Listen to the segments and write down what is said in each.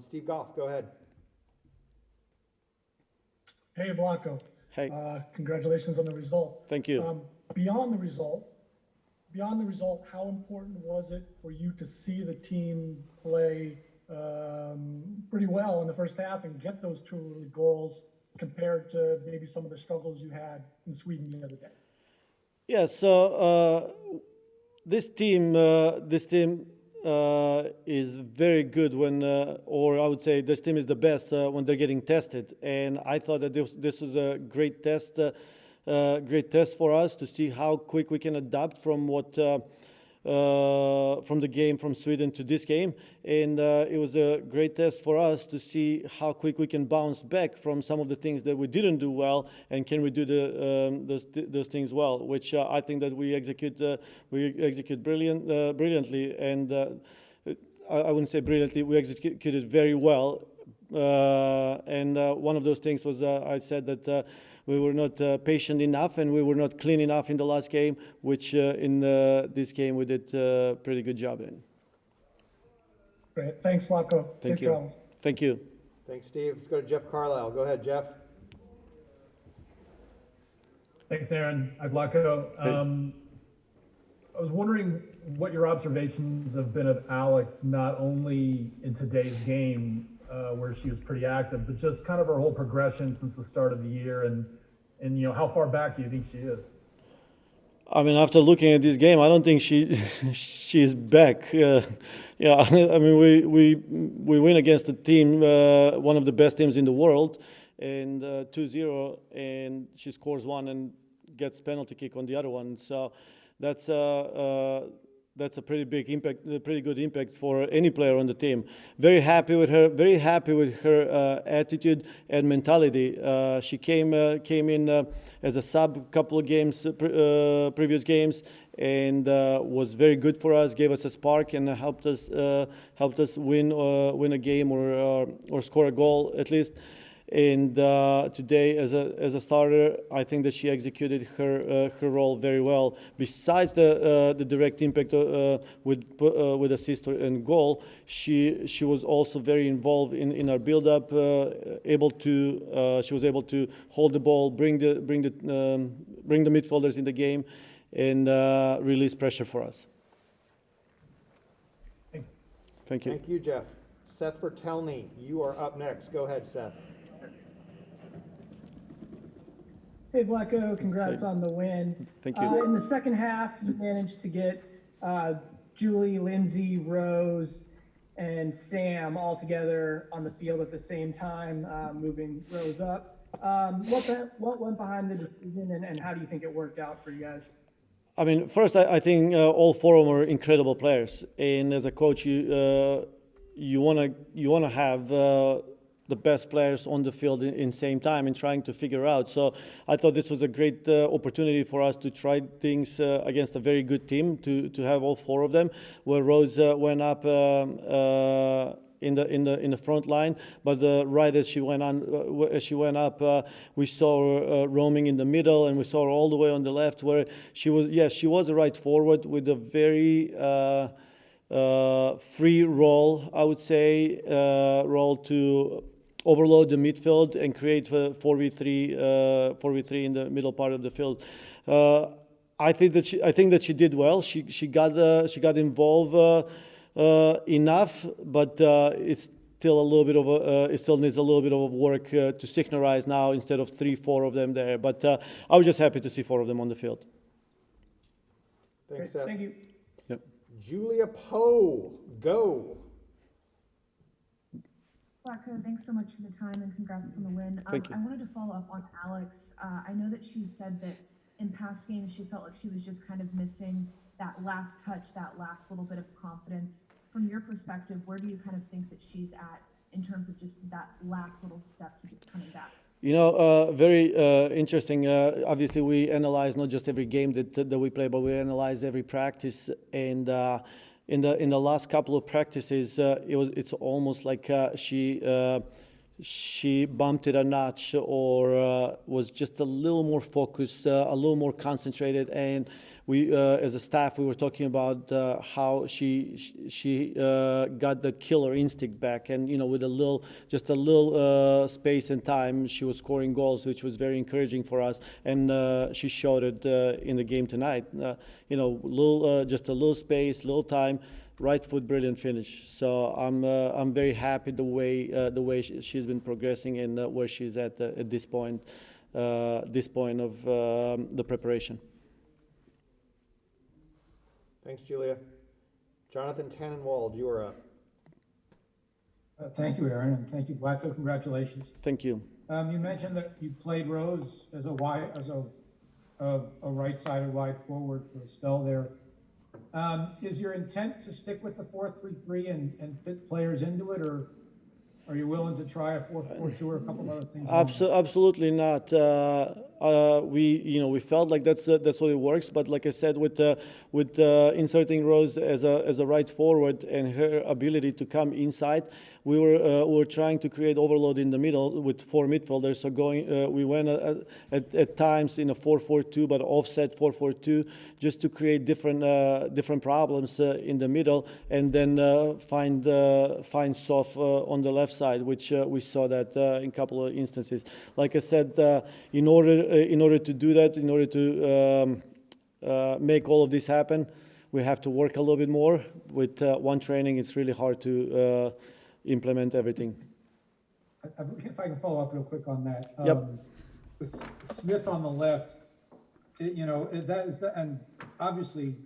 Steve Goff, go ahead. Hey, Vlatko. Hey. Congratulations on the result. Thank you. Beyond the result, how important was it for you to see the team play pretty well in the first half and get those two early goals compared to maybe some of the struggles you had in Sweden the other day? Yeah, so this team is very good when, or I would say this team is the best when they're getting tested. And I thought that this was a great test for us to see how quick we can adapt from from the game from Sweden to this game. And it was a great test for us to see how quick we can bounce back from some of the things that we didn't do well, and can we do those things well, which I think that we execute brilliantly, and I wouldn't say brilliantly, we executed very well. And one of those things was I said that we were not patient enough and we were not clean enough in the last game, which in this game we did a pretty good job in. Great. Thanks, Vlatko. Thank you. Travels. Thank you. Thanks, Steve. Let's go to Jeff Carlisle. Go ahead, Jeff. Thanks, Aaron. Hi, Vlatko. I was wondering what your observations have been of Alex, not only in today's game, where she was pretty active, but just kind of her whole progression since the start of the year, and you know, how far back do you think she is? I mean, after looking at this game, I don't think she's back. Yeah, I mean, we win against a team, one of the best teams in the world, and 2-0, and she scores one and gets penalty kick on the other one. So that's a pretty big impact, a pretty good impact for any player on the team. Very happy with her. Very happy with her attitude and mentality. She came in as a sub couple of games, previous games, and was very good for us. Gave us a spark and helped us win a game or score a goal at least. And today, as a starter, I think that she executed her role very well. Besides the direct impact with assist and goal, she was also very involved in our build-up. She was able to hold the ball, bring the midfielders in the game, and release pressure for us. Thanks. Thank you. Thank you, Jeff. Seth Bertelny, you are up next. Go ahead, Seth. Hey, Vlatko, congrats on the win. Thank you. In the second half, you managed to get Julie, Lindsay, Rose, and Sam all together on the field at the same time, moving Rose up. What went behind the decision, and how do you think it worked out for you guys? I mean, first, I think all four of them are incredible players, and as a coach, you wanna have the best players on the field in same time and trying to figure out. So I thought this was a great opportunity for us to try things against a very good team, to have all four of them, where Rose went up in the front line, but right as she went up, we saw her roaming in the middle, and we saw her all the way on the left, where she was a right forward with a very free role, I would say, role to overload the midfield and create 4v3 in the middle part of the field. I think that she did well. She got involved enough, but it's still a little bit of it still needs a little bit of work to synchronize now instead of 3-4 of them there. But I was just happy to see 4 of them on the field. Thanks, Seth. Thank you. Yep. Julia Poe, go. Vlatko, thanks so much for the time and congrats on the win. Thank you. I wanted to follow up on Alex. I know that she said that in past games she felt like she was just kind of missing that last touch, that last little bit of confidence. From your perspective, where do you kind of think that she's at in terms of just that last little step to coming back? You know, very interesting. Obviously, we analyze not just every game that we play, but we analyze every practice. And in the last couple of practices, it's almost like she bumped it a notch, or was just a little more focused, a little more concentrated. And we as a staff, we were talking about how she got that killer instinct back, and with just a little space and time, she was scoring goals, which was very encouraging for us, and she showed it in the game tonight. Just a little space, little time, right foot, brilliant finish. So I'm very happy the way she's been progressing and where she's at this point of the preparation. Thanks, Julia. Jonathan Tannenwald, you are up. Thank you, Aaron, and thank you, Vlatko. Congratulations. Thank you. You mentioned that you played Rose as a right-sided wide forward for a spell there. Is your intent to stick with the 4-3-3 and fit players into it, or are you willing to try a 4-4-2 or a couple of other things? Absolutely not. We felt like that's what it works. But like I said, with inserting Rose as a right forward and her ability to come inside, we were trying to create overload in the middle with 4 midfielders. So we went at times in a 4-4-2, but offset 4-4-2, just to create different problems in the middle, and then find Sof on the left side, which we saw that in a couple of instances. Like I said, in order to do that, in order to make all of this happen, we have to work a little bit more. With one training, it's really hard to implement everything. If I can follow up real quick on that. Yep. With Smith on the left, and obviously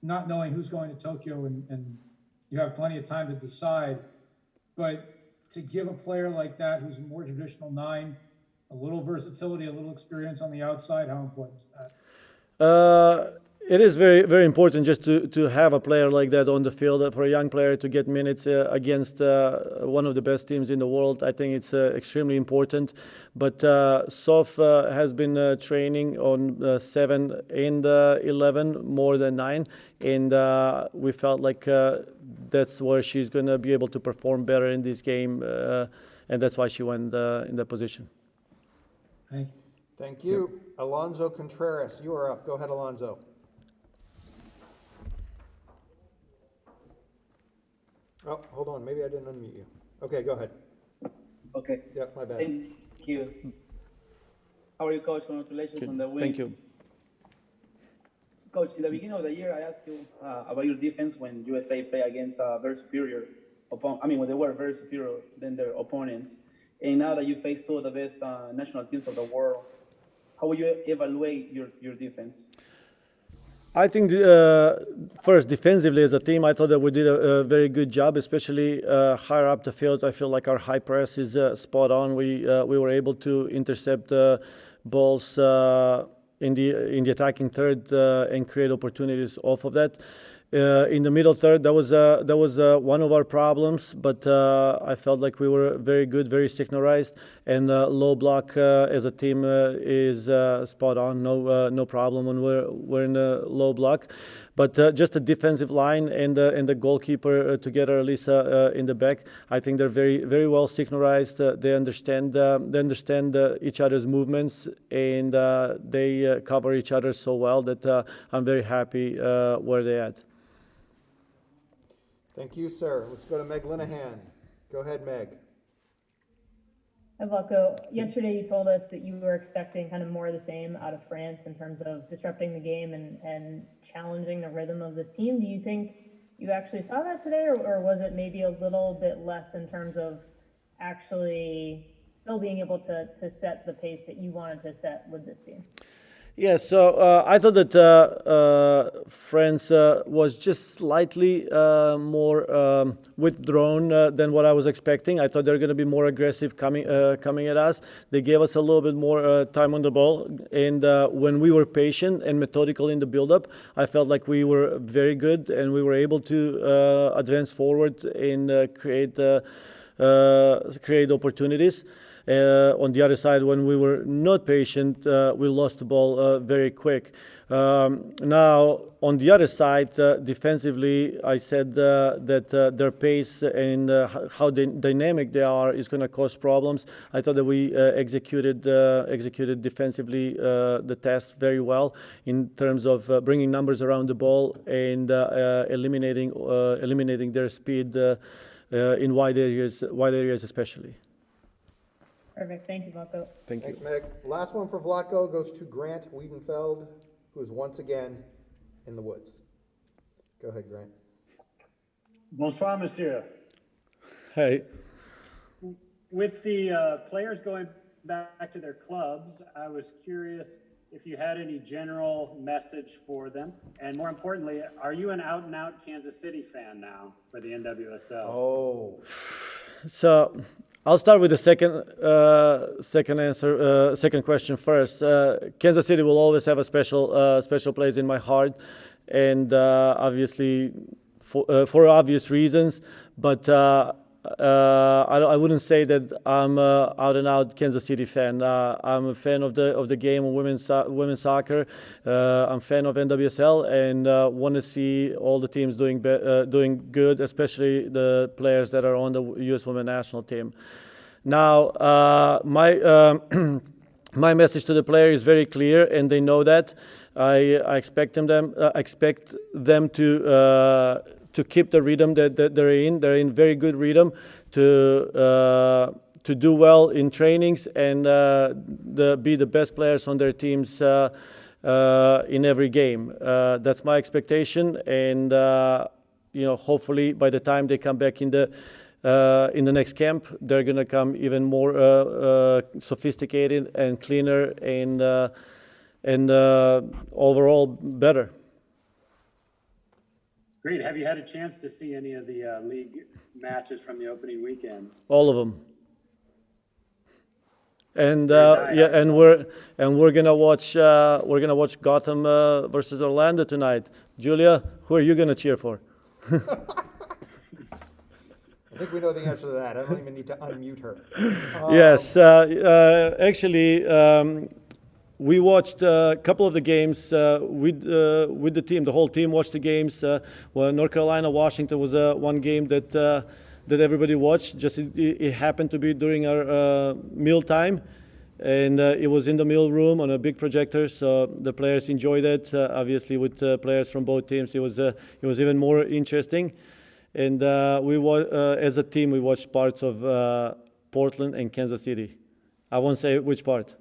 not knowing who's going to Tokyo, and you have plenty of time to decide, but to give a player like that who's a more traditional 9 a little versatility, a little experience on the outside, how important is that? It is very, very important just to have a player like that on the field. For a young player to get minutes against one of the best teams in the world, I think it's extremely important. But Sof has been training on 7 and 11 more than 9, and we felt like that's where she's going to be able to perform better in this game, and that's why she went in that position. Thank you. Thank you. Yep. Alonso Contreras, you are up. Go ahead, Alonso. Oh, hold on. Maybe I didn't unmute you. Okay, go ahead. Okay. Yeah, my bad. Thank you. How are you, Coach? Congratulations on the win. Thank you. Coach, in the beginning of the year, I asked you about your defense when USA played against very superior when they were very superior than their opponents. And now that you face 2 of the best national teams of the world, how will you evaluate your defense? I think first, defensively as a team, I thought that we did a very good job, especially higher up the field. I feel like our high press is spot on. We were able to intercept balls in the attacking third and create opportunities off of that. In the middle third, that was one of our problems, but I felt like we were very good, very synchronized, and low block as a team is spot on. No problem when we're in the low block, but just a defensive line and the goalkeeper together, Lisa in the back. I think they're very, very well synchronized. They understand each other's movements, and they cover each other so well that I'm very happy where they're at. Thank you, sir. Let's go to Meg Linehan. Go ahead, Meg. Hi, Vlatko. Yesterday you told us that you were expecting kind of more of the same out of France in terms of disrupting the game and challenging the rhythm of this team. Do you think you actually saw that today, or was it maybe a little bit less in terms of actually still being able to set the pace that you wanted to set with this team? Yeah, so I thought that France was just slightly more withdrawn than what I was expecting. I thought they were going to be more aggressive coming at us. They gave us a little bit more time on the ball, and when we were patient and methodical in the build-up, I felt like we were very good, and we were able to advance forward and create opportunities. On the other side, when we were not patient, we lost the ball very quick. Now, on the other side, defensively, I said that their pace and how dynamic they are is going to cause problems. I thought that we executed defensively the task very well in terms of bringing numbers around the ball and eliminating their speed in wide areas especially. Perfect. Thank you, Vlatko. Thank you. Thanks, Meg. Last one for Vlatko goes to Grant Wiedenfeld, who is once again in the woods. Go ahead, Grant. Bonsoir, monsieur. Hey. With the players going back to their clubs, I was curious if you had any general message for them. And more importantly, are you an out-and-out Kansas City fan now for the NWSL? Oh. So I'll start with the second question first. Kansas City will always have a special place in my heart, and obviously for obvious reasons. But I wouldn't say that I'm out and out Kansas City fan. I'm a fan of the game of women's soccer. I'm a fan of NWSL and want to see all the teams doing good, especially the players that are on the U.S. Women's National Team. Now, my message to the player is very clear, and they know that. I expect them to keep the rhythm that they're in. They're in very good rhythm to do well in trainings and be the best players on their teams in every game. That's my expectation, and hopefully by the time they come back in the next camp, they're going to come even more sophisticated and cleaner and overall better. Great. Have you had a chance to see any of the league matches from the opening weekend? All of them. And we're gonna watch Gotham versus Orlando tonight. Julia, who are you gonna cheer for? I think we know the answer to that. I don't even need to unmute her. Yes, actually, we watched a couple of the games with the team. The whole team watched the games. North Carolina, Washington was one game that everybody watched. Just it happened to be during our meal time, and it was in the meal room on a big projector. So the players enjoyed it. Obviously, with players from both teams, it was even more interesting. And as a team, we watched parts of Portland and Kansas City. I won't say which part.